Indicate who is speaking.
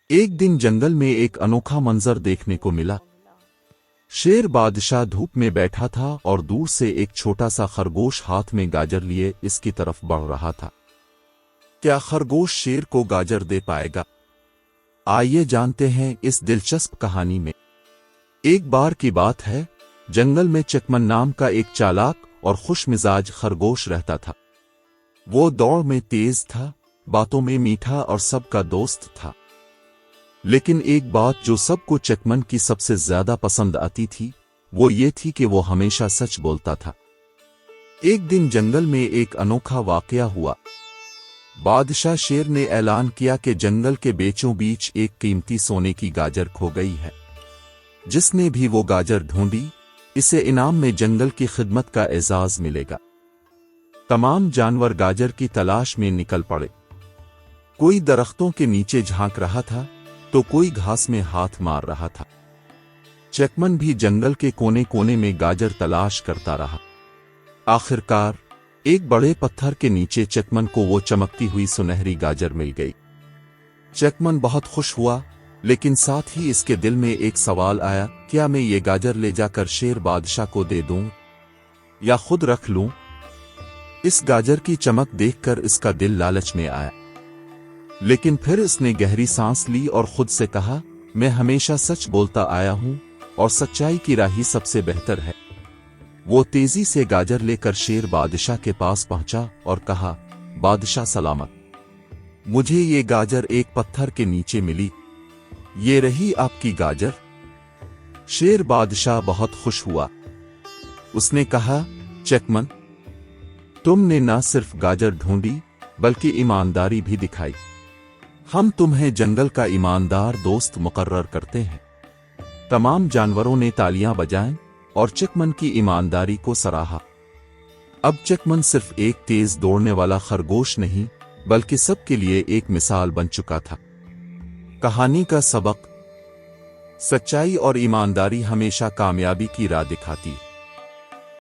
Speaker 1: एक दिन जंगल में एक अनोखा मंजर देखने को मिला। शेर बादशाह धूप में बैठा था और दूर से एक छोटा सा खरगोश हाथ में गाजर लिए इसकी तरफ बढ़ रहा था। क्या खरगोश शेर को गाजर दे पाएगा? आइए जानते हैं इस दिलचस्प कहानी में। एक बार की बात है, जंगल में चकमन नाम का एक चालाक और खुशमिजाज खरगोश रहता था। वो दौड़ में तेज था, बातों में मीठा और सबका दोस्त था। लेकिन एक बात जो सबको चकमन की सबसे ज्यादा पसंद आती थी, वो ये थी कि वो हमेशा सच बोलता था। एक दिन जंगल में एक अनोखा वाकया हुआ। बादशाह शेर ने ऐलान किया कि जंगल के बीचों बीच एक कीमती सोने की गाजर खो गई है। जिसने भी वो गाजर ढूंढी, इसे इनाम में जंगल की खिदमत का एजाज मिलेगा। तमाम जानवर गाजर की तलाश में निकल पड़े। कोई दरख्तों के नीचे झांक रहा था तो कोई घास में हाथ मार रहा था। चकमन भी जंगल के कोने कोने में गाजर तलाश करता रहा। आखिरकार एक बड़े पत्थर के नीचे चकमन को वो चमकती हुई सुनहरी गाजर मिल गई। चकमन बहुत खुश हुआ, लेकिन साथ ही इसके दिल में एक सवाल आया, क्या मैं ये गाजर ले जाकर शेर बादशाह को दे दूं या खुद रख लूं? इस गाजर की चमक देखकर इसका दिल लालच में आया। लेकिन फिर इसने गहरी सांस ली और खुद से कहा, मैं हमेशा सच बोलता आया हूं और सच्चाई की राह ही सबसे बेहतर है। वो तेजी से गाजर लेकर शेर बादशाह के पास पहुंचा और कहा, बादशाह सलामत, मुझे ये गाजर एक पत्थर के नीचे मिली। ये रही आपकी गाजर। शेर बादशाह बहुत खुश हुआ। उसने कहा, चकमन, तुमने न सिर्फ गाजर ढूंढी बल्कि ईमानदारी भी दिखाई। हम तुम्हें जंगल का ईमानदार दोस्त मुकर्रर करते हैं। तमाम जानवरों ने तालियां बजाईं और चकमन की ईमानदारी को सराहा। अब चकमन सिर्फ एक तेज दौड़ने वाला खरगोश नहीं, बल्कि सबके लिए एक मिसाल बन चुका था। कहानी का सबक: सच्चाई और ईमानदारी हमेशा कामयाबी की राह दिखाती है।